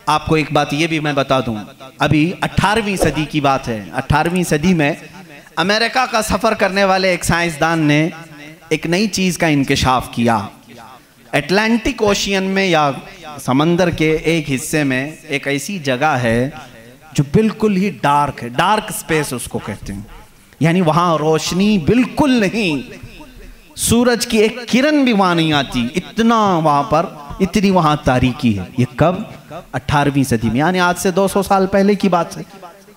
आपको एक बात ये भी मैं बता दूं, अभी 18वीं सदी की बात है। 18वीं सदी में अमेरिका का सफ़र करने वाले एक साइंसदान ने एक नई चीज़ का इंकशाफ किया। अटलांटिक ओशियन में या समंदर के एक हिस्से में एक ऐसी जगह है जो बिल्कुल ही डार्क है, डार्क स्पेस उसको कहते हैं, यानी वहाँ रोशनी बिल्कुल नहीं, सूरज की एक किरण भी वहाँ नहीं आती, इतना वहाँ पर, इतनी वहाँ तारीकी है। ये कब? 18वीं सदी में, यानी आज से 200 साल पहले की बात है।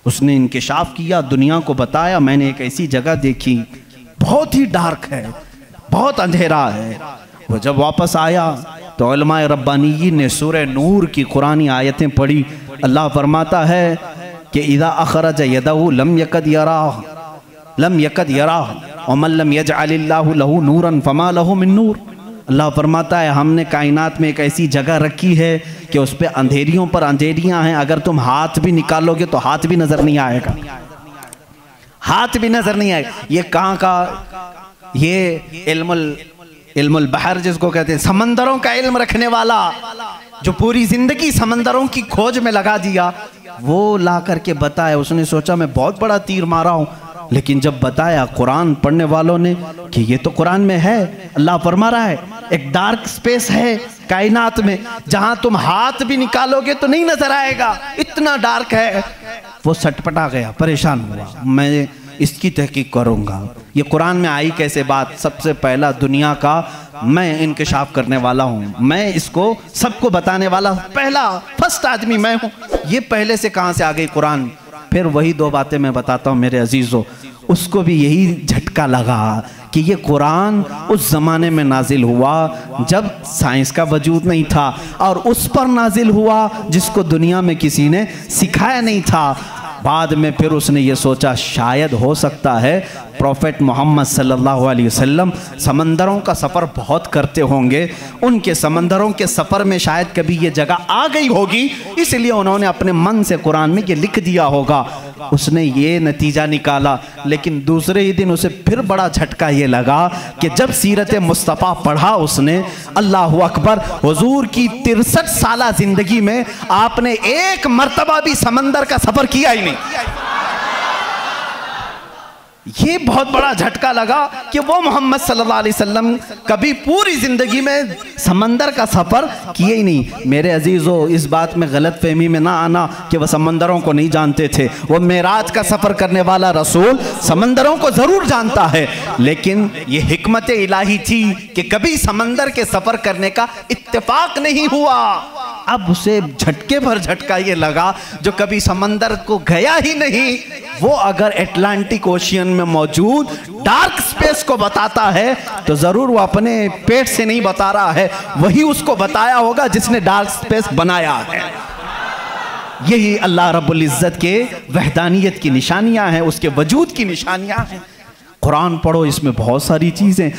उसने इंकशाफ किया, दुनिया को बताया, मैंने एक ऐसी जगह देखी, बहुत ही डार्क है, बहुत अंधेरा है। वो जब वापस आया तो उलमाए रब्बानीयीन ने सूरह नूर की कुरानी आयतें पढ़ी। अल्लाह फरमाता है कि इज़ा अखरज यदहु लम यकद यराह व मन लम यजअलिल्लाहु लहू नूरन फमा लहू मिन नूर। अल्लाह फरमाता है हमने कायनात में एक ऐसी जगह रखी है कि उस पर अंधेरियों पर अंधेरियां हैं, अगर तुम हाथ भी निकालोगे तो हाथ भी नजर नहीं आएगा, हाथ भी नजर नहीं आएगा। ये कहाँ का? ये इल्मुल बहर जिसको कहते हैं, समंदरों का इल्म रखने वाला, जो पूरी जिंदगी समंदरों की खोज में लगा दिया, वो ला करके बताया। उसने सोचा मैं बहुत बड़ा तीर मारा हूं, लेकिन जब बताया कुरान पढ़ने वालों ने कि ये तो कुरान में है, अल्लाह फरमा रहा है एक डार्क स्पेस है कायनात में जहां तुम हाथ भी निकालोगे तो नहीं नजर आएगा, इतना डार्क है। वो सटपटा गया, परेशान हुआ, मैं इसकी तहकीक करूंगा। ये कुरान में आई कैसे बात? सबसे पहला दुनिया का मैं इंकशाफ करने वाला हूँ, मैं इसको सबको बताने वाला पहला फर्स्ट आदमी मैं हूँ। ये पहले से कहाँ से आ गई कुरान? फिर वही दो बातें मैं बताता हूँ मेरे अजीज़ों। उसको भी यही झटका लगा कि ये कुरान उस ज़माने में नाजिल हुआ जब साइंस का वजूद नहीं था, और उस पर नाजिल हुआ जिसको दुनिया में किसी ने सिखाया नहीं था। बाद में फिर उसने ये सोचा शायद हो सकता है प्रॉफेट मोहम्मद सल्लल्लाहु अलैहि वसल्लम समंदरों का सफ़र बहुत करते होंगे, उनके समंदरों के सफ़र में शायद कभी ये जगह आ गई होगी, इसलिए उन्होंने अपने मन से कुरान में ये लिख दिया होगा। उसने ये नतीजा निकाला। लेकिन दूसरे ही दिन उसे फिर बड़ा झटका ये लगा कि जब सीरत मुस्तफ़ा पढ़ा उसने, अल्लाह अकबर, हुजूर की 63 साला जिंदगी में आपने एक मर्तबा भी समंदर का सफ़र किया ही नहीं। ये बहुत बड़ा झटका लगा कि वो मोहम्मद सल्लल्लाहु अलैहि वसल्लम कभी पूरी जिंदगी में समंदर का सफर किए ही नहीं। मेरे अजीजों, इस बात में गलत फहमी में ना आना कि वह समंदरों को नहीं जानते थे। वो मेराज का सफर करने वाला रसूल समंदरों को जरूर जानता है, लेकिन ये हिकमत इलाही थी कि कभी समंदर के सफर करने का इत्तेफाक नहीं हुआ। अब उसे झटके भर झटका ये लगा जो कभी समंदर को गया ही नहीं, वो अगर अटलांटिक ओशियन में मौजूद डार्क स्पेस को बताता है तो जरूर वो अपने पेट से नहीं बता रहा है, वही उसको बताया होगा जिसने डार्क स्पेस बनाया है। यही अल्लाह रब्बुल इज्जत के वहदानियत की निशानियां हैं, उसके वजूद की निशानियां हैं। कुरान पढ़ो, इसमें बहुत सारी चीजें